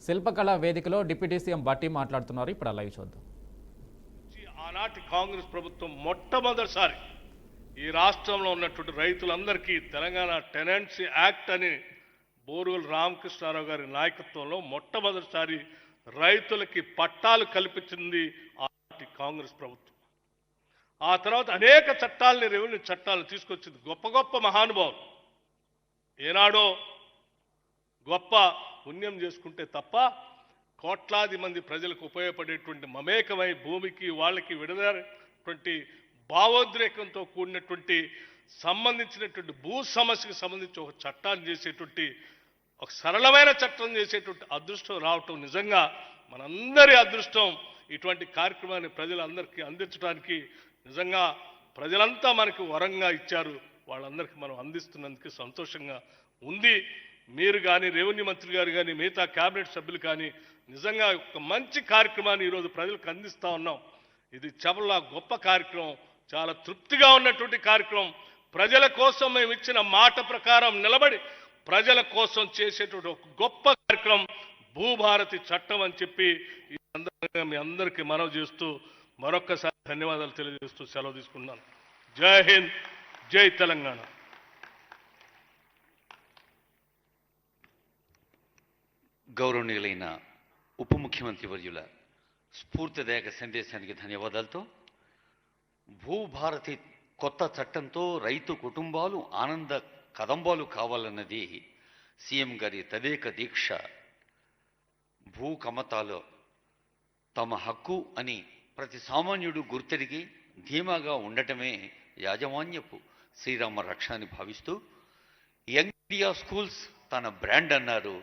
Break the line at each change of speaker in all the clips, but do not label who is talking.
శిల్పకళా వేదికలో deputy CM బట్టి మాట్లాడుతున్నారు. ఇప్పుడు లైవ్ చూద్దాం.
ఆనాటి కాంగ్రెస్ ప్రభుత్వం మొట్టమొదటిసారి ఈ రాష్ట్రంలో ఉన్నటువంటి రైతులందరికీ తెలంగాణ టెనెన్సీ యాక్ట్ అని బోరుగల్ రామకృష్ణారావు గారి నాయకత్వంలో మొట్టమొదటిసారి రైతులకి పట్టాలు కల్పించింది ఆనాటి కాంగ్రెస్ ప్రభుత్వం. ఆ తర్వాత అనేక చట్టాలని, రెవెన్యూ చట్టాలను తీసుకొచ్చింది గొప్ప గొప్ప మహానుభావులు. ఏనాడో గొప్ప పుణ్యం చేసుకుంటే తప్ప కోట్లాది మంది ప్రజలకు ఉపయోగపడేటువంటి మమేకమై భూమికి వాళ్ళకి విడదటువంటి భావోద్రేకంతో కూడినటువంటి సంబంధించినటువంటి భూ సమస్యకు సంబంధించి ఒక చట్టాన్ని చేసేటువంటి, ఒక సరళమైన చట్టం చేసేటువంటి అదృష్టం రావటం నిజంగా మనందరి అదృష్టం. ఇటువంటి కార్యక్రమాన్ని ప్రజలందరికీ అందించడానికి నిజంగా ప్రజలంతా మనకి వరంగా ఇచ్చారు. వాళ్ళందరికీ మనం అందిస్తున్నందుకు సంతోషంగా ఉంది. మీరు కానీ, రెవెన్యూ మంత్రి గారు కానీ, మిగతా కేబినెట్ సభ్యులు కానీ నిజంగా ఒక మంచి కార్యక్రమాన్ని ఈరోజు ప్రజలకు అందిస్తూ ఉన్నాం. ఇది చాలా గొప్ప కార్యక్రమం, చాలా తృప్తిగా ఉన్నటువంటి కార్యక్రమం. ప్రజల కోసం మేము ఇచ్చిన మాట ప్రకారం నిలబడి ప్రజల కోసం చేసేటువంటి ఒక గొప్ప కార్యక్రమం భూభారతి చట్టం అని చెప్పి ఈ సందర్భంగా మీ అందరికీ మనవి చేస్తూ మరొక్కసారి ధన్యవాదాలు తెలియజేస్తూ సెలవు తీసుకున్నాను. జై హింద్, జై తెలంగాణ.
గౌరవనీయులైన ఉప ముఖ్యమంత్రి వర్యుల స్ఫూర్తిదాయక సందేశానికి ధన్యవాదాలతో భూభారతి కొత్త చట్టంతో రైతు కుటుంబాలు ఆనంద కదంబాలు కావాలన్నది సీఎం గారి తదేక దీక్ష. భూ కమతాలు తమ హక్కు అని ప్రతి సామాన్యుడు గుర్తెరిగి ధీమాగా ఉండటమే యాజమాన్యపు శ్రీరామ రక్ష అని భావిస్తూ యంగ్ ఇండియా స్కూల్స్ తన బ్రాండ్ అన్నారు.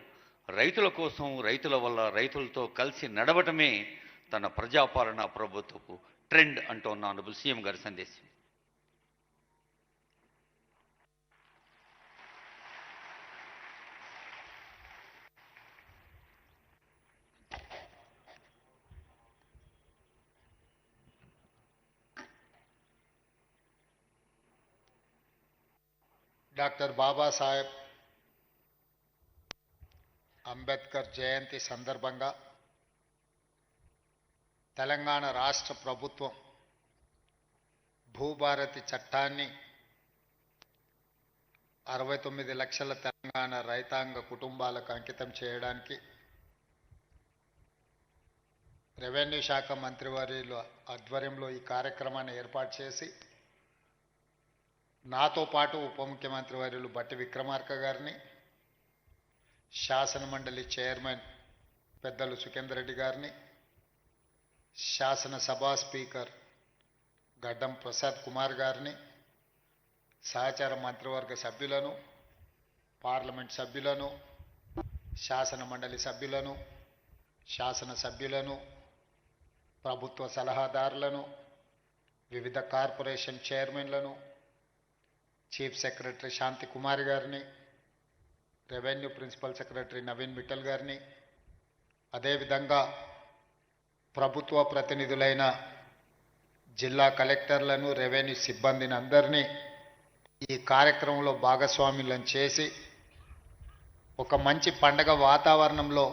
రైతుల కోసం, రైతుల వల్ల, రైతులతో కలిసి నడవటమే తన ప్రజాపాలన ప్రభుత్వపు ట్రెండ్ అంటోన్న ఆనరబుల్ సీఎం గారి సందేశం.
డాక్టర్ బాబాసాహెబ్ అంబేద్కర్ జయంతి సందర్భంగా తెలంగాణ రాష్ట్ర ప్రభుత్వం భూభారతి చట్టాన్ని 69 లక్షల తెలంగాణ రైతాంగ కుటుంబాలకు అంకితం చేయడానికి రెవెన్యూ శాఖ మంత్రివర్యుల ఆధ్వర్యంలో ఈ కార్యక్రమాన్ని ఏర్పాటు చేసి నాతో పాటు ఉప ముఖ్యమంత్రి వర్యులు బట్టి విక్రమార్క గారిని, శాసన మండలి చైర్మన్ పెద్దలు సుఖేందర్ రెడ్డి గారిని, శాసనసభ స్పీకర్ గడ్డం ప్రసాద్ కుమార్ గారిని, సహచార మంత్రివర్గ సభ్యులను, పార్లమెంట్ సభ్యులను, శాసన మండలి సభ్యులను, శాసన సభ్యులను, ప్రభుత్వ సలహాదారులను, వివిధ కార్పొరేషన్ చైర్మన్లను, చీఫ్ సెక్రటరీ శాంతి కుమార్ గారిని, revenue principal secretary Naveen Mittal గారిని, అదేవిధంగా ప్రభుత్వ ప్రతినిధులైన జిల్లా కలెక్టర్లను, రెవెన్యూ సిబ్బందిని అందరినీ ఈ కార్యక్రమంలో భాగస్వాములను చేసి ఒక మంచి పండగ వాతావరణంలో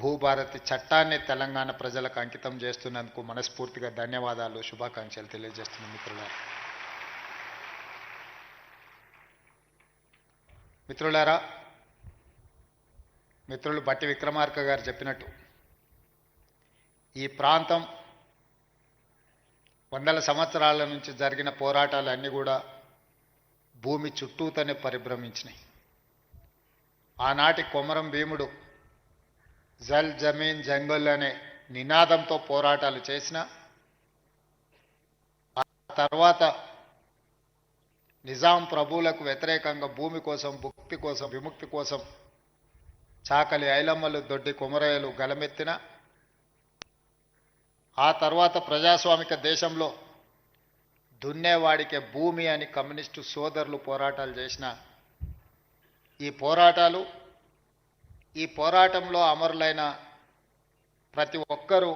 భూభారతి చట్టాన్ని తెలంగాణ ప్రజలకు అంకితం చేస్తున్నందుకు మనస్ఫూర్తిగా ధన్యవాదాలు, శుభాకాంక్షలు తెలియజేస్తున్న మిత్రులారా, మిత్రులు బట్టి విక్రమార్క గారు చెప్పినట్టు ఈ ప్రాంతం వందల సంవత్సరాల నుంచి జరిగిన పోరాటాలన్నీ కూడా భూమి చుట్టూతోనే పరిభ్రమించినాయి. ఆనాటి కొమరం భీముడు జల్ జమీన్ జంగల్ అనే నినాదంతో పోరాటాలు చేసిన ఆ తర్వాత నిజాం ప్రభువులకు వ్యతిరేకంగా భూమి కోసం, భుక్తి కోసం, విముక్తి కోసం చాకలి ఐలమ్మలు, దొడ్డి కొమరయ్యలు గలమెత్తిన ఆ తర్వాత ప్రజాస్వామిక దేశంలో దున్నేవాడికే భూమి అని కమ్యూనిస్టు సోదరులు పోరాటాలు చేసిన ఈ పోరాటంలో అమరులైన ప్రతి ఒక్కరూ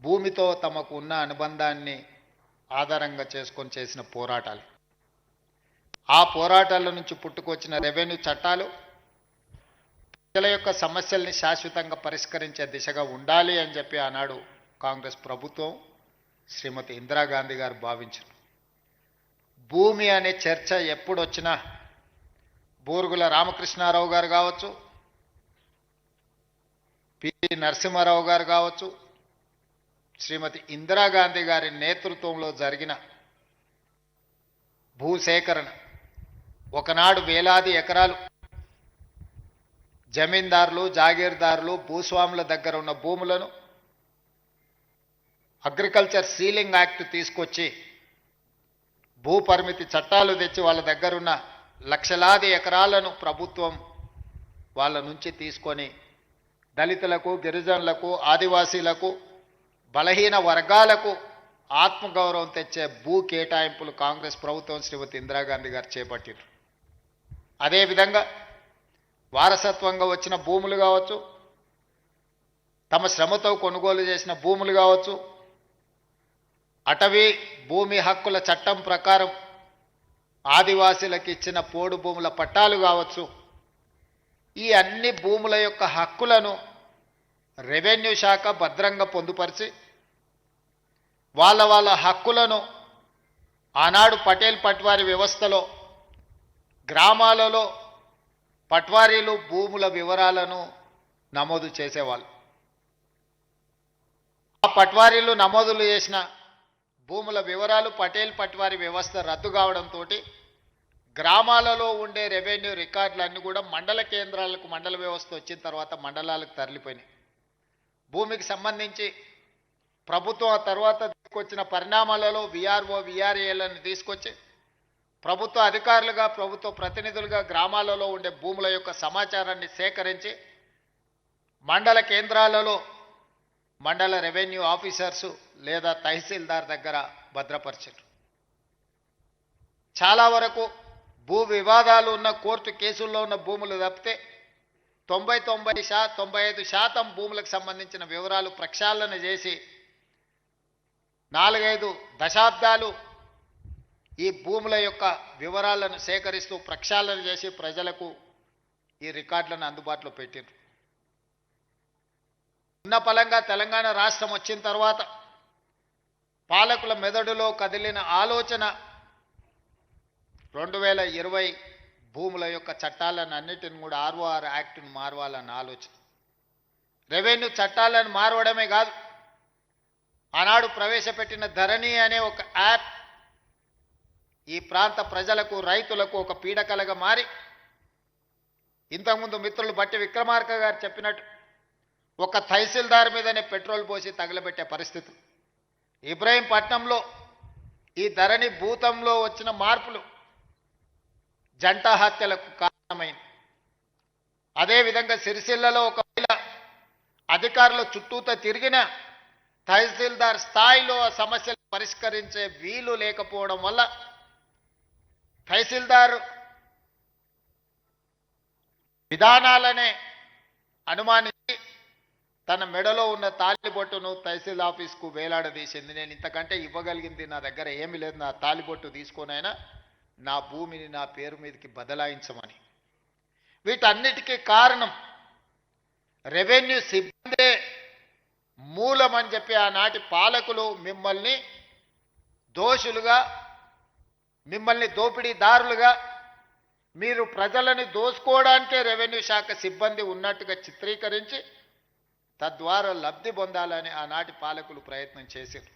భూమితో తమకు ఉన్న అనుబంధాన్ని ఆధారంగా చేసుకొని చేసిన పోరాటాలు. ఆ పోరాటాల నుంచి పుట్టుకొచ్చిన రెవెన్యూ చట్టాలు ప్రజల యొక్క సమస్యల్ని శాశ్వతంగా పరిష్కరించే దిశగా ఉండాలి అని చెప్పి ఆనాడు కాంగ్రెస్ ప్రభుత్వం శ్రీమతి ఇందిరాగాంధీ గారు భావించారు. భూమి అనే చర్చ ఎప్పుడొచ్చినా బూరుగుల రామకృష్ణారావు గారు కావచ్చు, పి నరసింహారావు గారు కావచ్చు, శ్రీమతి ఇందిరాగాంధీ గారి నేతృత్వంలో జరిగిన భూసేకరణ ఒకనాడు వేలాది ఎకరాలు జమీందారులు, జాగీర్దారులు, భూస్వాముల దగ్గర ఉన్న భూములను అగ్రికల్చర్ సీలింగ్ యాక్ట్ తీసుకొచ్చి భూ పరిమితి చట్టాలు తెచ్చి వాళ్ళ దగ్గరున్న లక్షలాది ఎకరాలను ప్రభుత్వం వాళ్ళ నుంచి తీసుకొని దళితులకు, గిరిజనులకు, ఆదివాసీలకు, బలహీన వర్గాలకు ఆత్మగౌరవం తెచ్చే భూ కేటాయింపులు కాంగ్రెస్ ప్రభుత్వం శ్రీమతి ఇందిరాగాంధీ గారు చేపట్టారు. అదేవిధంగా వారసత్వంగా వచ్చిన భూములు కావచ్చు, తమ శ్రమతో కొనుగోలు చేసిన భూములు కావచ్చు, అటవీ భూమి హక్కుల చట్టం ప్రకారం ఆదివాసీలకు ఇచ్చిన పోడు భూముల పట్టాలు కావచ్చు, ఈ అన్ని భూముల యొక్క హక్కులను రెవెన్యూ శాఖ భద్రంగా పొందుపరిచి వాళ్ళ హక్కులను ఆనాడు పటేల్ పట్వారీ వ్యవస్థలో గ్రామాలలో పట్వారీలు భూముల వివరాలను నమోదు చేసేవాళ్ళు. ఆ పట్వారీలు నమోదులు చేసిన భూముల వివరాలు పటేల్ పట్వారీ వ్యవస్థ రద్దు కావడంతో గ్రామాలలో ఉండే రెవెన్యూ రికార్డులన్నీ కూడా మండల కేంద్రాలకు, మండల వ్యవస్థ వచ్చిన తర్వాత మండలాలకు తరలిపోయినాయి. భూమికి సంబంధించి ప్రభుత్వం ఆ తర్వాత తీసుకొచ్చిన పరిణామాలలో విఆర్ఓ, విఆర్ఏలను తీసుకొచ్చి ప్రభుత్వ అధికారులుగా, ప్రభుత్వ ప్రతినిధులుగా గ్రామాలలో ఉండే భూముల యొక్క సమాచారాన్ని సేకరించి మండల కేంద్రాలలో మండల రెవెన్యూ ఆఫీసర్సు లేదా తహసీల్దార్ దగ్గర భద్రపరిచారు. చాలా వరకు భూ వివాదాలు ఉన్న కోర్టు కేసుల్లో ఉన్న భూములు తప్పితే 95% భూములకు సంబంధించిన వివరాలు ప్రక్షాళన చేసి 4-5 దశాబ్దాలు ఈ భూముల యొక్క వివరాలను సేకరిస్తూ ప్రక్షాళన చేసి ప్రజలకు ఈ రికార్డులను అందుబాటులో పెట్టారు. ఉన్న ఫలంగా తెలంగాణ రాష్ట్రం వచ్చిన తర్వాత పాలకుల మెదడులో కదిలిన ఆలోచన 2020 భూముల యొక్క చట్టాలను అన్నిటిని కూడా ROR యాక్ట్ను మారవాలన్న ఆలోచన. రెవెన్యూ చట్టాలను మారవడమే కాదు, ఆనాడు ప్రవేశపెట్టిన ధరణి అనే ఒక యాప్ ఈ ప్రాంత ప్రజలకు, రైతులకు ఒక పీడకలగా మారి ఇంతకుముందు మిత్రులు బట్టి విక్రమార్క గారు చెప్పినట్టు ఒక తహసీల్దార్ మీదనే పెట్రోల్ పోసి తగలబెట్టే పరిస్థితి. ఇబ్రహీంపట్నంలో ఈ ధరణి భూతంలో వచ్చిన మార్పులు జంట హత్యలకు కారణమైంది. అదేవిధంగా సిరిసిల్లలో ఒకవేళ అధికారులు చుట్టూతో తిరిగిన తహసీల్దార్ స్థాయిలో ఆ సమస్యలు పరిష్కరించే వీలు లేకపోవడం వల్ల తహసీల్దార్ విధానాలనే అనుమానించి తన మెడలో ఉన్న తాలిబొట్టును తహసీల్ ఆఫీస్కు వేలాడదీసింది. నేను ఇంతకంటే ఇవ్వగలిగింది నా దగ్గర ఏమీ లేదు, నా తాలిబొట్టు తీసుకొనైనా నా భూమిని నా పేరు మీదకి బదలాయించమని. వీటన్నిటికీ కారణం రెవెన్యూ సిబ్బందే మూలమని చెప్పి ఆనాటి పాలకులు మిమ్మల్ని దోషులుగా, మిమ్మల్ని దోపిడీదారులుగా, మీరు ప్రజలని దోసుకోవడానికే రెవెన్యూ శాఖ సిబ్బంది ఉన్నట్టుగా చిత్రీకరించి తద్వారా లబ్ధి పొందాలని ఆనాటి పాలకులు ప్రయత్నం చేశారు.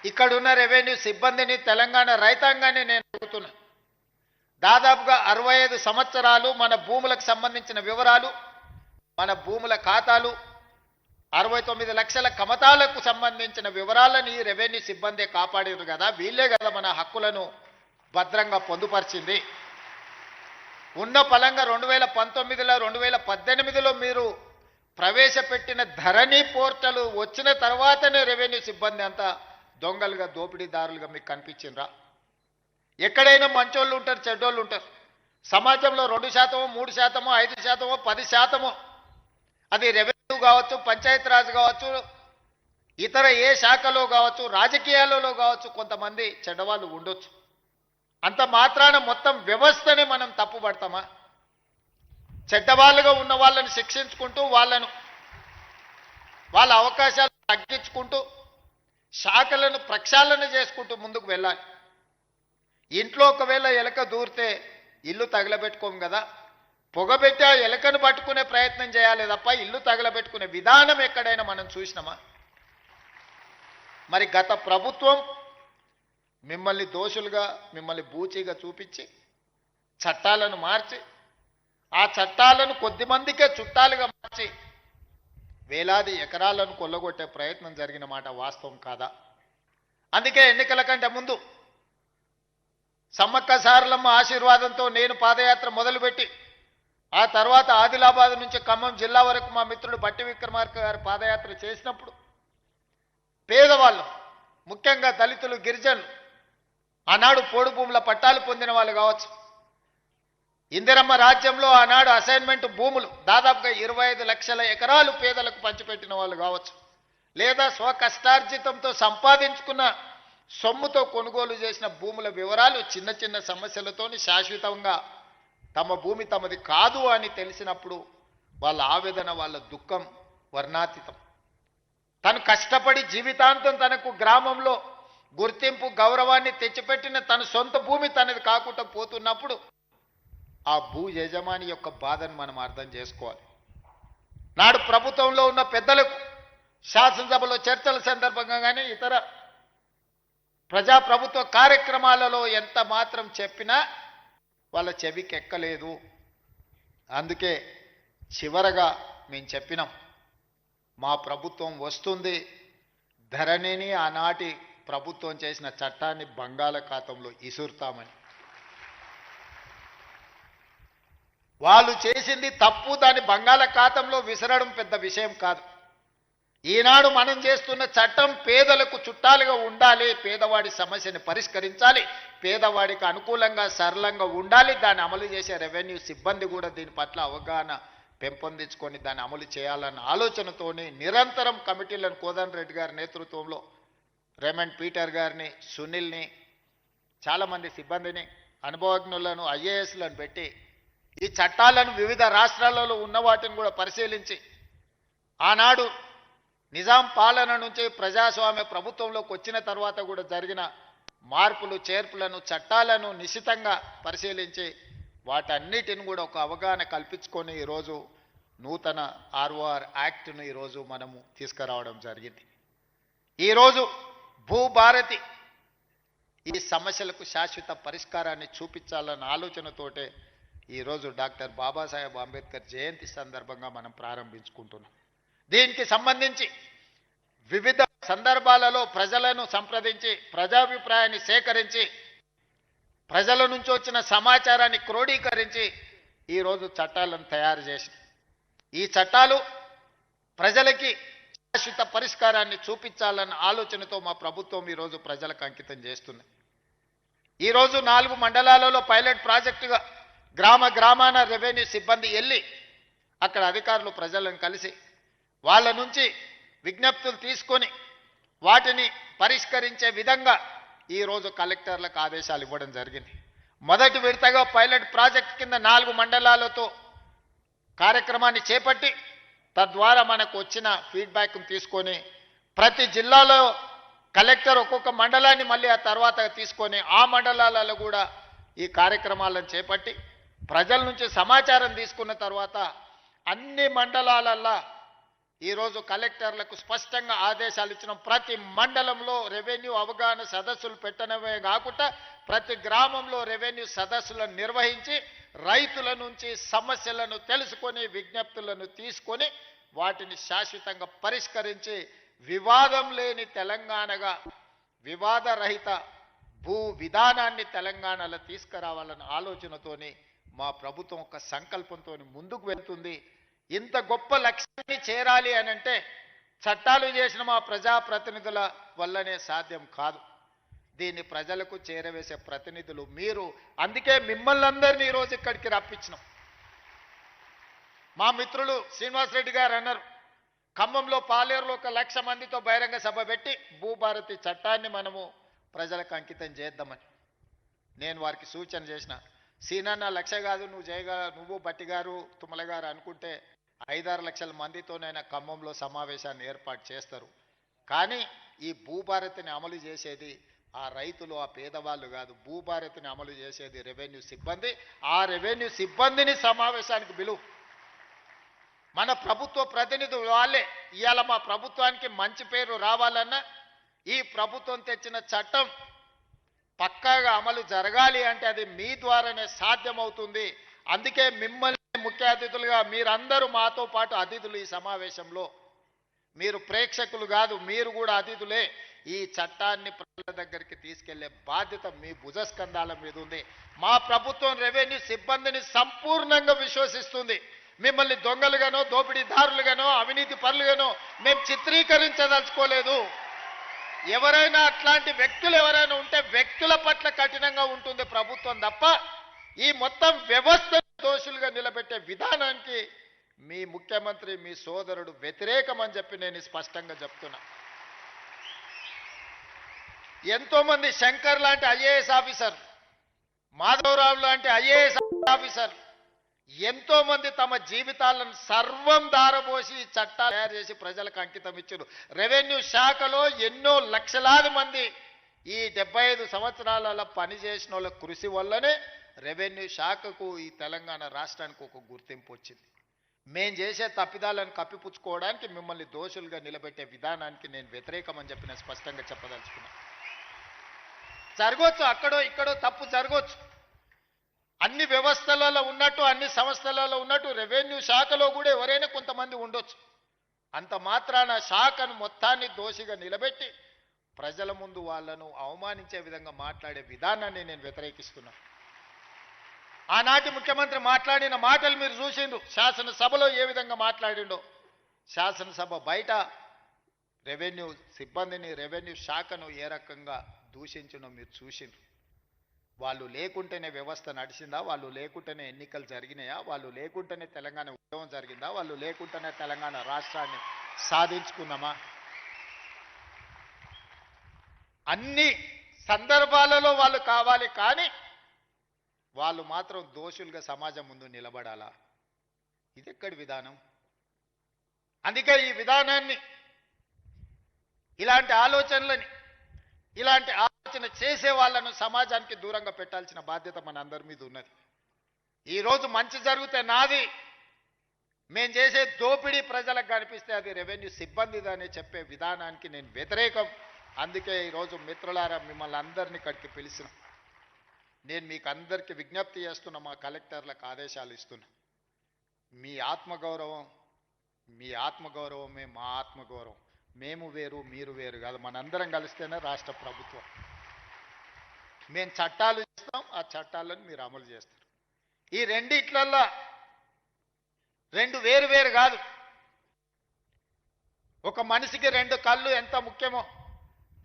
ఇక్కడున్న రెవెన్యూ సిబ్బందిని, తెలంగాణ రైతాంగాన్ని నేను అడుగుతున్నా. దాదాపుగా 65 సంవత్సరాలు మన భూములకు సంబంధించిన వివరాలు, మన భూముల ఖాతాలు, 69 లక్షల కమతాలకు సంబంధించిన వివరాలను ఈ రెవెన్యూ సిబ్బందే కాపాడారు కదా. వీళ్ళే కదా మన హక్కులను భద్రంగా పొందుపరిచింది. ఉన్న ఫలంగా 2019లో 2018లో మీరు ప్రవేశపెట్టిన ధరణి పోర్టల్ వచ్చిన తర్వాతనే రెవెన్యూ సిబ్బంది అంతా దొంగలుగా, దోపిడీదారులుగా మీకు కనిపించిండ్రా? ఎక్కడైనా మంచోళ్ళు ఉంటారు, చెడ్డోళ్ళు ఉంటారు. సమాజంలో 2%, 3%, 5%, 10%, అది రెవెన్యూ కావచ్చు, పంచాయతీరాజ్ కావచ్చు, ఇతర ఏ శాఖలో కావచ్చు, రాజకీయాలలో కావచ్చు, కొంతమంది చెడ్డవాళ్ళు ఉండొచ్చు. అంత మాత్రాన మొత్తం వ్యవస్థనే మనం తప్పుపడతామా? చెడ్డవాళ్ళుగా ఉన్న వాళ్ళని శిక్షించుకుంటూ వాళ్ళ అవకాశాలు తగ్గించుకుంటూ శాఖలను ప్రక్షాళన చేసుకుంటూ ముందుకు వెళ్ళాలి. ఇంట్లో ఒకవేళ ఎలక దూరితే ఇల్లు తగలబెట్టుకోము కదా, పొగబెట్టి ఆ ఎలకను పట్టుకునే ప్రయత్నం చేయాలి తప్ప ఇల్లు తగలబెట్టుకునే విధానం ఎక్కడైనా మనం చూసినామా? మరి గత ప్రభుత్వం మిమ్మల్ని దోషులుగా, మిమ్మల్ని బూచీగా చూపించి చట్టాలను మార్చి, ఆ చట్టాలను కొద్దిమందికే చుట్టాలుగా మార్చి వేలాది ఎకరాలను కొల్లగొట్టే ప్రయత్నం జరిగిన మాట వాస్తవం కాదా? అందుకే ఎన్నికల కంటే ముందు సమ్మక్క సారలమ్మ ఆశీర్వాదంతో నేను పాదయాత్ర మొదలుపెట్టి ఆ తర్వాత ఆదిలాబాద్ నుంచి ఖమ్మం జిల్లా వరకు మా మిత్రుడు బట్టి విక్రమార్క గారు పాదయాత్ర చేసినప్పుడు పేదవాళ్ళు, ముఖ్యంగా దళితులు, గిరిజనులు, ఆనాడు పోడు భూముల పట్టాలు పొందిన వాళ్ళు కావచ్చు, ఇందిరమ్మ రాజ్యంలో ఆనాడు అసైన్మెంట్ భూములు దాదాపుగా 25 లక్షల ఎకరాలు పేదలకు పంచిపెట్టిన వాళ్ళు కావచ్చు, లేదా స్వకష్టార్జితంతో సంపాదించుకున్న సొమ్ముతో కొనుగోలు చేసిన భూముల వివరాలు చిన్న చిన్న సమస్యలతోని శాశ్వతంగా తమ భూమి తమది కాదు అని తెలిసినప్పుడు వాళ్ళ ఆవేదన, వాళ్ళ దుఃఖం వర్ణాతీతం. తను కష్టపడి జీవితాంతం తనకు గ్రామంలో గుర్తింపు, గౌరవాన్ని తెచ్చిపెట్టిన తన సొంత భూమి తనది కాకుండా పోతున్నప్పుడు ఆ భూ యజమాని యొక్క బాధను మనం అర్థం చేసుకోవాలి. నాడు ప్రభుత్వంలో ఉన్న పెద్దలకు శాసనసభలో చర్చల సందర్భంగా కానీ ఇతర ప్రజాప్రభుత్వ కార్యక్రమాలలో ఎంత మాత్రం చెప్పినా వాళ్ళ చెవికి ఎక్కలేదు. అందుకే చివరగా మేము చెప్పినాం, మా ప్రభుత్వం వస్తుంది, ధరణిని ఆనాటి ప్రభుత్వం చేసిన చట్టాన్ని బంగాళాఖాతంలో ఇసురుతామని. వాళ్ళు చేసింది తప్పు, దాన్ని బంగాళాఖాతంలో విసరడం పెద్ద విషయం కాదు. ఈనాడు మనం చేస్తున్న చట్టం పేదలకు చుట్టాలుగా ఉండాలి, పేదవాడి సమస్యని పరిష్కరించాలి, పేదవాడికి అనుకూలంగా సరళంగా ఉండాలి. దాన్ని అమలు చేసే రెవెన్యూ సిబ్బంది కూడా దీని పట్ల అవగాహన పెంపొందించుకొని దాన్ని అమలు చేయాలన్న ఆలోచనతోనే నిరంతరం కమిటీలను కోదండ రెడ్డి గారి నేతృత్వంలో రేమండ్ పీటర్ గారిని, సునీల్ని, చాలామంది సిబ్బందిని, అనుభవజ్ఞులను, ఐఏఎస్లను పెట్టి ఈ చట్టాలను వివిధ రాష్ట్రాలలో ఉన్న వాటిని కూడా పరిశీలించి ఆనాడు నిజాం పాలన నుంచి ప్రజాస్వామ్య ప్రభుత్వంలోకి వచ్చిన తర్వాత కూడా జరిగిన మార్పులు, చేర్పులను, చట్టాలను నిశితంగా పరిశీలించి వాటన్నిటిని కూడా ఒక అవగాహన కల్పించుకొని ఈరోజు నూతన ఆర్ఓఆర్ యాక్ట్ను ఈరోజు మనము తీసుకురావడం జరిగింది. ఈరోజు భూభారతి ఈ సమస్యలకు శాశ్వత పరిష్కారాన్ని చూపించాలన్న ఆలోచనతోటే ఈరోజు డాక్టర్ బాబాసాహెబ్ అంబేద్కర్ జయంతి సందర్భంగా మనం ప్రారంభించుకుంటున్నాం. దీనికి సంబంధించి వివిధ సందర్భాలలో ప్రజలను సంప్రదించి ప్రజాభిప్రాయాన్ని సేకరించి ప్రజల నుంచి వచ్చిన సమాచారాన్ని క్రోడీకరించి ఈరోజు చట్టాలను తయారు చేసి ఈ చట్టాలు ప్రజలకి శాశ్వత పరిష్కారాన్ని చూపించాలన్న ఆలోచనతో మా ప్రభుత్వం ఈరోజు ప్రజలకు అంకితం చేస్తుంది. ఈరోజు 4 మండలాలలో పైలట్ ప్రాజెక్టుగా గ్రామాన రెవెన్యూ సిబ్బంది వెళ్ళి అక్కడ అధికారులు ప్రజలను కలిసి వాళ్ళ నుంచి విజ్ఞప్తులు తీసుకొని వాటిని పరిష్కరించే విధంగా ఈరోజు కలెక్టర్లకు ఆదేశాలు ఇవ్వడం జరిగింది. మొదటి విడతగా పైలట్ ప్రాజెక్ట్ కింద 4 మండలాలతో కార్యక్రమాన్ని చేపట్టి తద్వారా మనకు వచ్చిన ఫీడ్బ్యాక్ను తీసుకొని ప్రతి జిల్లాలో కలెక్టర్ ఒక్కొక్క మండలాన్ని మళ్ళీ ఆ తర్వాత తీసుకొని ఆ మండలాలలో కూడా ఈ కార్యక్రమాలను చేపట్టి ప్రజల నుంచి సమాచారం తీసుకున్న తర్వాత అన్ని మండలాలల్లో ఈరోజు కలెక్టర్లకు స్పష్టంగా ఆదేశాలు ఇచ్చిన ప్రతి మండలంలో రెవెన్యూ అవగాహన సదస్సులు పెట్టడమే కాకుండా ప్రతి గ్రామంలో రెవెన్యూ సదస్సులను నిర్వహించి రైతుల నుంచి సమస్యలను తెలుసుకొని విజ్ఞప్తులను తీసుకొని వాటిని శాశ్వతంగా పరిష్కరించి వివాదం లేని తెలంగాణగా, వివాదరహిత భూ విధానాన్ని తెలంగాణలో తీసుకురావాలన్న ఆలోచనతోని మా ప్రభుత్వం ఒక సంకల్పంతో ముందుకు వెళ్తుంది. ఇంత గొప్ప లక్ష్యాన్ని చేరాలి అనంటే చట్టాలు చేసిన మా ప్రజాప్రతినిధుల వల్లనే సాధ్యం కాదు. దీన్ని ప్రజలకు చేరవేసే ప్రతినిధులు మీరు. అందుకే మిమ్మల్ని అందరినీ ఈరోజు ఇక్కడికి రప్పించినాం. మా మిత్రులు శ్రీనివాసరెడ్డి గారు అన్నారు, ఖమ్మంలో పాలేరులో 1,00,000 మందితో బహిరంగ సభ పెట్టి భూభారతి చట్టాన్ని మనము ప్రజలకు అంకితం చేద్దామని. నేను వారికి సూచన చేసిన, సీనన్న లక్ష కాదు నువ్వు నువ్వు బట్టి గారు తుమ్మల గారు అనుకుంటే 5-6 లక్షల మందితోనైనా ఖమ్మంలో సమావేశాన్ని ఏర్పాటు చేస్తారు. కానీ ఈ భూభారతిని అమలు చేసేది ఆ రైతులు, ఆ పేదవాళ్ళు కాదు. భూభారతిని అమలు చేసేది రెవెన్యూ సిబ్బంది. ఆ రెవెన్యూ సిబ్బందిని సమావేశానికి పిలువు. మన ప్రభుత్వ ప్రతినిధులు వాళ్ళే. ఇవాళ మా ప్రభుత్వానికి మంచి పేరు రావాలన్నా ఈ ప్రభుత్వం తెచ్చిన చట్టం పక్కాగా అమలు జరగాలి అంటే అది మీ ద్వారానే సాధ్యమవుతుంది. అందుకే మిమ్మల్ని ముఖ్య అతిథులుగా మీరందరూ మాతో పాటు అతిథులు ఈ సమావేశంలో. మీరు ప్రేక్షకులు కాదు, మీరు కూడా అతిథులే. ఈ చట్టాన్ని ప్రజల దగ్గరికి తీసుకెళ్లే బాధ్యత మీ భుజస్కంధాల మీద ఉంది. మా ప్రభుత్వం రెవెన్యూ సిబ్బందిని సంపూర్ణంగా విశ్వసిస్తుంది. మిమ్మల్ని దొంగలుగానో, దోపిడీదారులుగానో, అవినీతి పరులుగానో మేము చిత్రీకరించదలుచుకోలేదు. ఎవరైనా అట్లాంటి వ్యక్తులు ఎవరైనా ఉంటే వ్యక్తుల పట్ల కఠినంగా ఉంటుంది ప్రభుత్వం తప్ప ఈ మొత్తం వ్యవస్థ దోషులుగా నిలబెట్టే విధానానికి మీ ముఖ్యమంత్రి, మీ సోదరుడు వ్యతిరేకమని చెప్పి నేను స్పష్టంగా చెప్తున్నా. ఎంతో మంది శంకర్ లాంటి ఐఏఎస్ ఆఫీసర్, మాధవరావు లాంటి ఐఏఎస్ ఆఫీసర్ ఎంతో మంది తమ జీవితాలను సర్వం దారబోసి చట్టాలు తయారు చేసి ప్రజలకు అంకితం ఇచ్చారు. రెవెన్యూ శాఖలో ఎన్నో లక్షలాది మంది ఈ 75 సంవత్సరాలలో పనిచేసిన వాళ్ళ కృషి వల్లనే రెవెన్యూ శాఖకు ఈ తెలంగాణ రాష్ట్రానికి ఒక గుర్తింపు వచ్చింది. మేం చేసే తప్పిదాలను కప్పిపుచ్చుకోవడానికి మిమ్మల్ని దోషులుగా నిలబెట్టే విధానానికి నేను వ్యతిరేకమని చెప్పి నేను స్పష్టంగా చెప్పదలుచుకున్నా. జరగవచ్చు, అక్కడో ఇక్కడో తప్పు జరగవచ్చు. అన్ని వ్యవస్థలలో ఉన్నట్టు, అన్ని సంస్థలలో ఉన్నట్టు రెవెన్యూ శాఖలో కూడా ఎవరైనా కొంతమంది ఉండొచ్చు. అంత మాత్రాన శాఖను మొత్తాన్ని దోషిగా నిలబెట్టి ప్రజల ముందు వాళ్ళను అవమానించే విధంగా మాట్లాడే విధానాన్ని నేను వ్యతిరేకిస్తున్నా. ఆనాటి ముఖ్యమంత్రి మాట్లాడిన మాటలు మీరు చూసిండ్రు. శాసనసభలో ఏ విధంగా మాట్లాడిండో, శాసనసభ బయట రెవెన్యూ సిబ్బందిని, రెవెన్యూ శాఖను ఏ రకంగా దూషించడం మీరు చూసిండ్రు. వాళ్ళు లేకుంటేనే వ్యవస్థ నడిచిందా? వాళ్ళు లేకుంటేనే ఎన్నికలు జరిగినాయా? వాళ్ళు లేకుంటేనే తెలంగాణ ఉద్యమం జరిగిందా? వాళ్ళు లేకుంటేనే తెలంగాణ రాష్ట్రాన్ని సాధించుకున్నామా? అన్ని సందర్భాలలో వాళ్ళు కావాలి, కానీ వాళ్ళు మాత్రం దోషులుగా సమాజం ముందు నిలబడాలా? ఇది ఎక్కడి విధానం? అందుకే ఈ విధానాన్ని, ఇలాంటి ఆలోచనలని, ఇలాంటి ఆలోచన చేసే వాళ్ళను సమాజానికి దూరంగా పెట్టాల్సిన బాధ్యత మన అందరి మీద ఉన్నది. ఈరోజు మంచి జరిగితే నాది, మేం చేసే దోపిడీ ప్రజలకు కనిపిస్తే అది రెవెన్యూ సిబ్బందిదని చెప్పే విధానానికి నేను వ్యతిరేకం. అందుకే ఈరోజు మిత్రులారా మిమ్మల్ని అందరినీ ఇక్కడికి పిలిచిన. నేను మీకు అందరికీ విజ్ఞప్తి చేస్తున్నా, మా కలెక్టర్లకు ఆదేశాలు ఇస్తున్నా. మీ ఆత్మగౌరవమే మా ఆత్మగౌరవం. మేము వేరు, మీరు వేరు కాదు. మనందరం కలిస్తేనే రాష్ట్ర ప్రభుత్వం. మేము చట్టాలు ఇస్తాం, ఆ చట్టాలను మీరు అమలు చేస్తారు. ఈ రెండిట్లల్లో రెండు వేరు వేరు కాదు. ఒక మనిషికి 2 కళ్ళు ఎంత ముఖ్యమో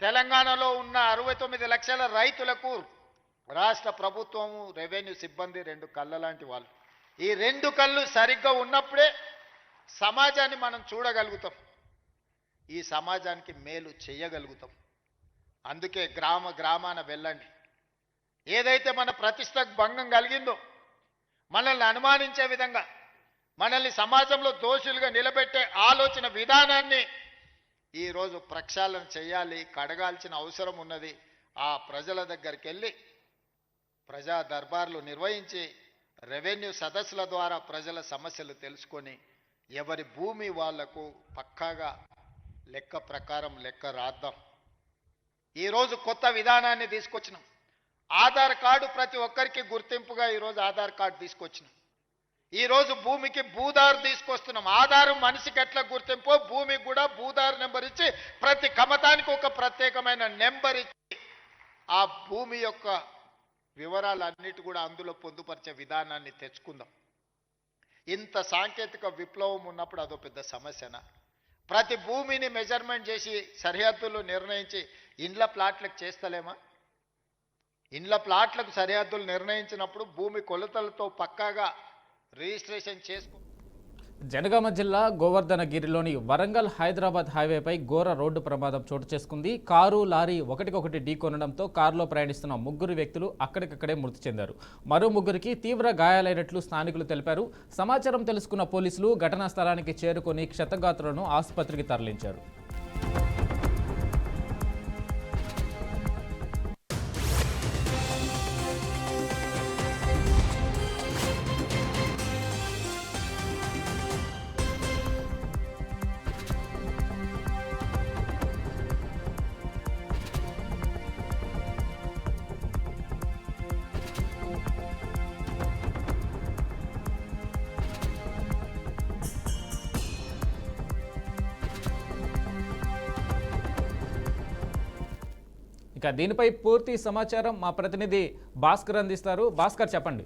తెలంగాణలో ఉన్న 69 లక్షల రైతులకు రాష్ట్ర ప్రభుత్వము, రెవెన్యూ సిబ్బంది 2 కళ్ళ లాంటి వాళ్ళు. ఈ 2 కళ్ళు సరిగ్గా ఉన్నప్పుడే సమాజాన్ని మనం చూడగలుగుతాం, ఈ సమాజానికి మేలు చేయగలుగుతాం. అందుకే గ్రామాన వెళ్ళండి. ఏదైతే మన ప్రతిష్టకు భంగం కలిగిందో, మనల్ని అనుమానించే విధంగా, మనల్ని సమాజంలో దోషులుగా నిలబెట్టే ఆలోచన విధానాన్ని ఈరోజు ప్రక్షాళన చేయాలి, కడగాల్సిన అవసరం ఉన్నది. ఆ ప్రజల దగ్గరికి వెళ్ళి ప్రజా దర్బార్లు నిర్వహించి రెవెన్యూ సదస్సుల ద్వారా ప్రజల సమస్యలు తెలుసుకొని ఎవరి భూమి వాళ్లకు పక్కాగా లెక్క ప్రకారం లెక్క రాద్దాం. ఈరోజు కొత్త విధానాన్ని తీసుకొచ్చినాం. ఆధార్ కార్డు ప్రతి ఒక్కరికి గుర్తింపుగా ఈరోజు ఆధార్ కార్డు తీసుకొచ్చినాం. ఈరోజు భూమికి భూదారు తీసుకొస్తున్నాం. ఆధారు మనిషికి ఎట్లా గుర్తింపో భూమికి కూడా భూదారు నెంబర్ ఇచ్చి ప్రతి కమతానికి ఒక ప్రత్యేకమైన నెంబర్ ఇచ్చి ఆ భూమి యొక్క వివరాలన్నిటి కూడా అందులో పొందుపరిచే విధానాన్ని తెచ్చుకుందాం. ఇంత సాంకేతిక విప్లవం ఉన్నప్పుడు అదో పెద్ద సమస్యనా? ప్రతి భూమిని మెజర్మెంట్ చేసి సరిహద్దులు నిర్ణయించి ఇండ్ల ప్లాట్లకు చేస్తలేమా? ఇండ్ల ప్లాట్లకు సరిహద్దులు నిర్ణయించినప్పుడు భూమి కొలతలతో పక్కాగా రిజిస్ట్రేషన్ చేసుకో.
జనగామ జిల్లా గోవర్ధనగిరిలోని వరంగల్ హైదరాబాద్ హైవేపై ఘోర రోడ్డు ప్రమాదం చోటు చేసుకుంది. కారు లారీ ఒకటికొకటి ఢీకొనడంతో కారులో ప్రయాణిస్తున్న ముగ్గురు వ్యక్తులు అక్కడికక్కడే మృతి చెందారు. మరో ముగ్గురికి తీవ్ర గాయాలైనట్లు స్థానికులు తెలిపారు. సమాచారం తెలుసుకున్న పోలీసులు ఘటనా స్థలానికి చేరుకొని క్షతగాత్రులను ఆసుపత్రికి తరలించారు. ఇక దీనిపై పూర్తి సమాచారం మా ప్రతినిధి భాస్కర్ అందిస్తారు. భాస్కర్, చెప్పండి.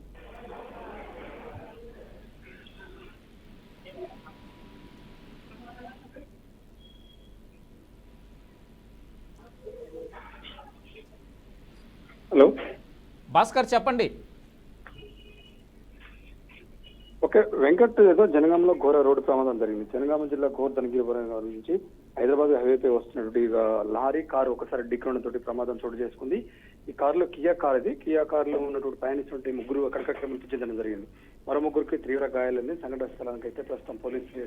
హలో
భాస్కర్, చెప్పండి.
ఓకే, వెంకట్, ఏదో జనగామలో ఘోర రోడ్డు ప్రమాదం జరిగింది. జనగామ జిల్లా గోవర్ధనగిరి వరంగల్ నుంచి హైదరాబాద్ హైవేపై వస్తున్నటువంటి లారీ కారు ఒకసారి ఢీకొనడంతో ప్రమాదం చోటు చేసుకుంది. ఈ కారులో కియా కారులో ఉన్నటువంటి ప్రయాణించినటువంటి ముగ్గురు అక్కడికక్కడ మృతి చెందడం జరిగింది. మరో ముగ్గురికి తీవ్ర గాయాలైంది. సంఘటన స్థలానికి అయితే ప్రస్తుతం పోలీసులు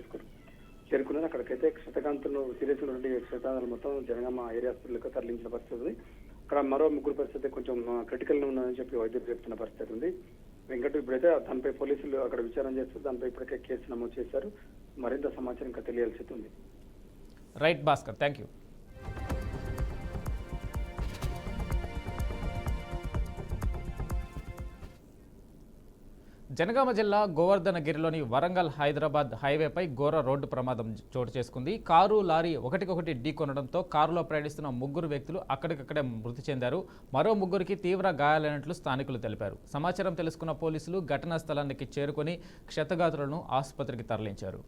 చేరుకున్నారు. అక్కడికైతే క్షతగాంతులు సీరియస్ ఉన్నటువంటి క్షతాలు మొత్తం జనగామ ఏరియా హాస్పిటల్కి తరలించిన పరిస్థితి ఉంది. అక్కడ మరో ముగ్గురు పరిస్థితి కొంచెం క్రిటికల్ ఉందని చెప్పి వైద్యులు చెప్తున్న పరిస్థితి ఉంది. వెంకట్, ఇప్పుడైతే దానిపై పోలీసులు అక్కడ విచారణ చేస్తూ దానిపై ఇప్పటికే కేసు నమోదు చేశారు. మరింత సమాచారం ఇంకా తెలియాల్సి ఉంది.
Right Bhaskar, thank you. Jangaon జిల్లా గోవర్ధనగిరిలోని వరంగల్ హైదరాబాద్ హైవేపై ఘోర రోడ్డు ప్రమాదం చోటు చేసుకుంది. కారు లారీ ఒకటికొకటి ఢీకొనడంతో కారులో ప్రయాణిస్తున్న ముగ్గురు వ్యక్తులు అక్కడికక్కడే మృతి చెందారు. మరో ముగ్గురికి తీవ్ర గాయాలైనట్లు స్థానికులు తెలిపారు. సమాచారం తెలుసుకున్న పోలీసులు ఘటనా స్థలానికి చేరుకొని క్షతగాత్రులను ఆసుపత్రికి తరలించారు.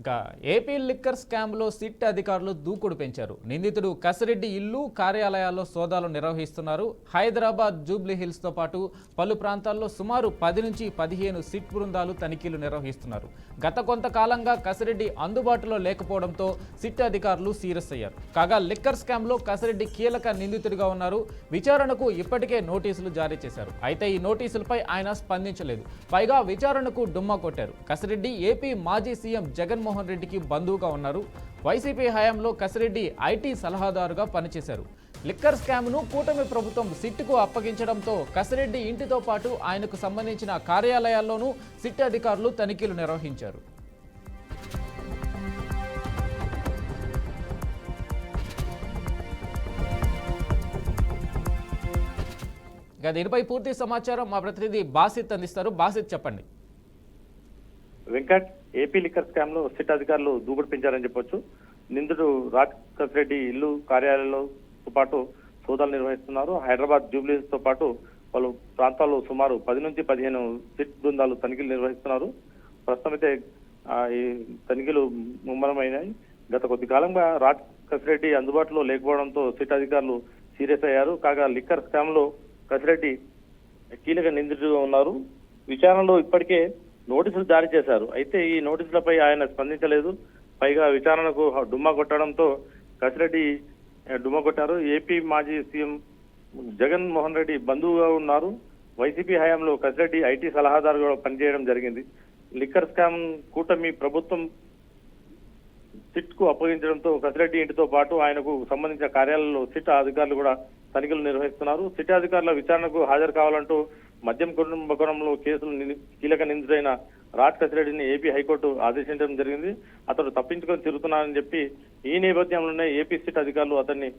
ఇక ఏపీ లిక్కర్ స్కామ్లో సిట్ అధికారులు దూకుడు పెంచారు. నిందితుడు కసిరెడ్డి ఇల్లు, కార్యాలయాల్లో సోదాలు నిర్వహిస్తున్నారు. హైదరాబాద్, జూబ్లీ హిల్స్తో పాటు పలు ప్రాంతాల్లో సుమారు 10 నుంచి 15 సిట్ బృందాలు తనిఖీలు నిర్వహిస్తున్నారు. గత కొంతకాలంగా కసిరెడ్డి అందుబాటులో లేకపోవడంతో సిట్ అధికారులు సీరియస్ అయ్యారు. కాగా లిక్కర్ స్కామ్లో కసిరెడ్డి కీలక నిందితుడిగా ఉన్నారు. విచారణకు ఇప్పటికే నోటీసులు జారీ చేశారు. అయితే ఈ నోటీసులపై ఆయన స్పందించలేదు. పైగా విచారణకు డుమ్మా కొట్టారు. కసిరెడ్డి ఏపీ మాజీ సీఎం జగన్మోహన్ రెడ్డికి బంధువుగా ఉన్నారు. వైసీపీ హయాంలో కసిరెడ్డి ఐటీ సలహాదారుగా పనిచేశారు. లిక్కర్ స్కామ్ను కూటమి ప్రభుత్వం సిట్కు అప్పగించడంతో కసిరెడ్డి ఇంటితో పాటు ఆయనకు సంబంధించిన కార్యాలయాల్లోనూ సిట్ అధికారులు తనిఖీలు నిర్వహించారు. ఇక దీనిపై పూర్తి సమాచారం మా ప్రతినిధి బాసిత్ అందిస్తారు. బాసిత్, చెప్పండి.
వెంకట్, ఏపీ లిక్కర్ స్కామ్ లో సిట్ అధికారులు దూకుడు పెంచారని చెప్పొచ్చు. నిందితుడు రాజ్ కసిరెడ్డి ఇల్లు, కార్యాలయాలతో పాటు సోదాలు నిర్వహిస్తున్నారు. హైదరాబాద్, జూబ్లీస్ తో పాటు పలు ప్రాంతాల్లో సుమారు 10 నుంచి 15 సిట్ బృందాలు తనిఖీలు నిర్వహిస్తున్నారు. ప్రస్తుతం అయితే ఈ తనిఖీలు ముమ్మరమైనాయి. గత కొద్ది కాలంగా రాజ్ కసిరెడ్డి అందుబాటులో లేకపోవడంతో సిట్ అధికారులు సీరియస్ అయ్యారు. కాగా లిక్కర్ స్కామ్ లో కసిరెడ్డి కీలక నిందితుడుగా ఉన్నారు. విచారణలో ఇప్పటికే నోటీసులు జారీ చేశారు. అయితే ఈ నోటీసులపై ఆయన స్పందించలేదు. పైగా విచారణకు డుమ్మా కొట్టడంతో కసిరెడ్డి డుమ్మా కొట్టారు. ఏపీ మాజీ సీఎం జగన్మోహన్ రెడ్డి బంధువుగా ఉన్నారు. వైసీపీ హయాంలో కసిరెడ్డి ఐటీ సలహాదారుగా పనిచేయడం జరిగింది. లిక్కర్ స్కామ్ కూటమి ప్రభుత్వం సిట్ కు అప్పగించడంతో కసిరెడ్డి ఇంటితో పాటు ఆయనకు సంబంధించిన కార్యాలయంలో సిట్ అధికారులు కూడా తనిఖీలు నిర్వహిస్తున్నారు. సిట్ అధికారుల విచారణకు హాజరు కావాలంటూ మద్యం కుంభకోణంలో కేసులు కీలక నిందితుడైన రాజ్ కసిరెడ్డిని ఏపీ హైకోర్టు ఆదేశించడం జరిగింది. అతడు తప్పించుకొని తిరుగుతున్నారని చెప్పి ఈ నేపథ్యంలోనే ఏపీ సిట్ అధికారులు అతన్ని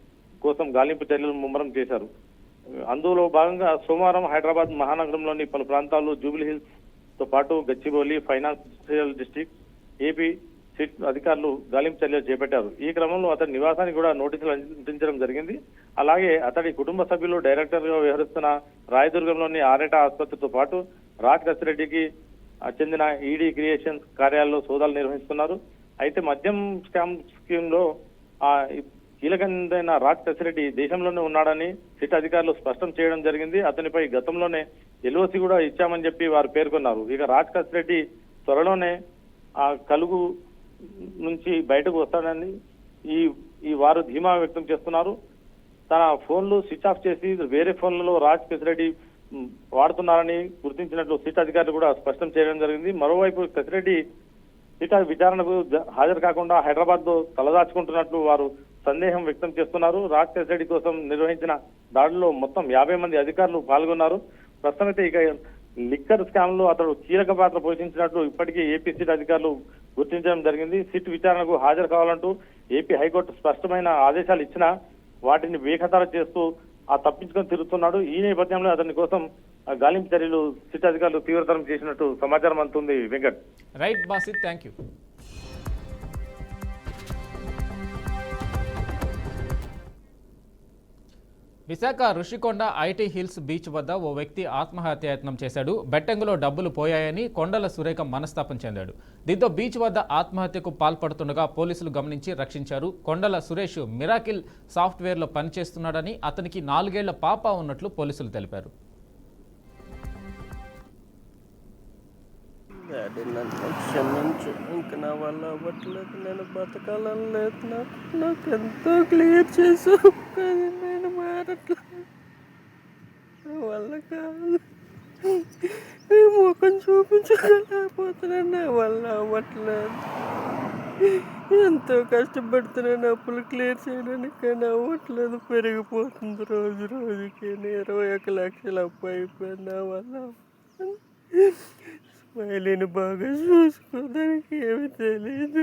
కోసం గాలింపు చర్యలు ముమ్మరం చేశారు. అందులో భాగంగా సోమవారం హైదరాబాద్ మహానగరంలోని పలు ప్రాంతాల్లో జూబ్లీ హిల్స్ తో పాటు Gachibowli, financial district AP SIT అధికారులు గాలింపు చర్యలు చేపట్టారు. ఈ క్రమంలో అతడి నివాసానికి కూడా నోటీసులు అందించడం జరిగింది. అలాగే అతడి కుటుంబ సభ్యులు డైరెక్టర్ గా వ్యవహరిస్తున్న రాయదుర్గంలోని ఆరేటా ఆసుపత్రితో పాటు రాజ్ కసిరెడ్డికి చెందిన ఈడీ క్రియేషన్స్ కార్యాలయంలో సోదాలు నిర్వహిస్తున్నారు. అయితే మద్యం స్కామ్ స్కీమ్ లో కీలకమైన రాజ్ కసిరెడ్డి దేశంలోనే ఉన్నాడని సిట్ అధికారులు స్పష్టం చేయడం జరిగింది. అతనిపై గతంలోనే ఎల్ఓసి కూడా ఇచ్చామని చెప్పి వారు పేర్కొన్నారు. ఇక రాజ్ కసిరెడ్డి త్వరలోనే ఆ కలుగు నుంచి బయటకు వస్తాడని ఈ వారు ధీమా వ్యక్తం చేస్తున్నారు. తన ఫోన్లు స్విచ్ ఆఫ్ చేసి వేరే ఫోన్లలో రాజ్ కసిరెడ్డి వాడుతున్నారని గుర్తించినట్లు సిట్ అధికారులు కూడా స్పష్టం చేయడం జరిగింది. మరోవైపు కసిరెడ్డి సిట్ విచారణకు హాజరు కాకుండా హైదరాబాద్ లో తలదాచుకుంటున్నట్లు వారు సందేహం వ్యక్తం చేస్తున్నారు. రాజ్ కసిరెడ్డి కోసం నిర్వహించిన దాడిలో మొత్తం 50 మంది అధికారులు పాల్గొన్నారు. ప్రస్తుతమైతే ఇక లిక్కర్ స్కామ్ లో అతడు కీలక పాత్ర పోషించినట్లు ఇప్పటికీ ఏపీ సిట్ అధికారులు గుర్తించడం జరిగింది. సిట్ విచారణకు హాజరు కావాలంటూ ఏపీ హైకోర్టు స్పష్టమైన ఆదేశాలు ఇచ్చినా వాటిని బేఖతారు చేస్తూ తప్పించుకొని తిరుగుతున్నాడు. ఈ నేపథ్యంలో అతని కోసం గాలింపు చర్యలు సిట్ అధికారులు తీవ్రతరం చేసినట్టు సమాచారం అందుతుంది. Venkat.
Right Basit, thank you. Visakha Rushikonda IT hills beach వద్ద ఓ వ్యక్తి ఆత్మహత్యాయత్నం చేశాడు. బెట్టంగులో డబ్బులు పోయాయని కొండల సురేఖ మనస్తాపం చెందాడు. దీంతో బీచ్ వద్ద ఆత్మహత్యకు పాల్పడుతుండగా పోలీసులు గమనించి రక్షించారు. కొండల సురేష్ మిరాకిల్ సాఫ్ట్వేర్లో పనిచేస్తున్నాడని, అతనికి 4 ఏళ్ల పాప ఉన్నట్లు పోలీసులు తెలిపారు.
డాడీ నన్ను క్షమించు, ఇంక నా వల్ల అవ్వట్లేదు, నేను బతకాలని లేదు, నాకు ఎంతో క్లియర్ చేసావు కానీ నేను మారట్లేదు, నా వల్ల కాదు, నీ ముఖం చూపించలేకపోతున్నాను, నా వల్ల అవ్వట్లేదు, ఎంతో కష్టపడుతున్నాను అప్పులు క్లియర్ చేయడానికి కానీ అవ్వట్లేదు, పెరిగిపోతుంది రోజు రోజుకి, 21 లక్షలు అప్పు అయిపోయింది, నా వల్ల స్మైలీని బాగా చూసుకోదానికి ఏమి తెలియదు,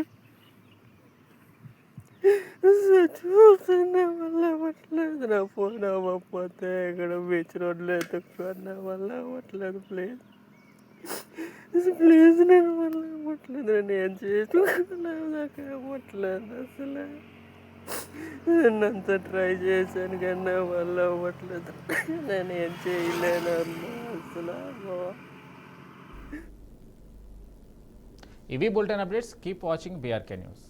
చూస్తున్నా వల్ల అవ్వట్లేదు, నా ఫోన్ అవ్వకపోతే ఇక్కడ బీచ్ రోడ్లో ఎత్తుక్కోని నా వల్ల అవ్వట్లేదు, ప్లీజ్ ప్లీజ్ నా వల్ల అవ్వట్లేదు, నేను ఏం చేసుకున్నాను నాకు అవ్వట్లేదు, అసలు నేనంతా ట్రై చేశాను కానీ నా వల్ల అవ్వట్లేదు, నేను ఏం చేయలేను అమ్మా అసలు.
ఇవి bulletin updates. Keep watching BRK news.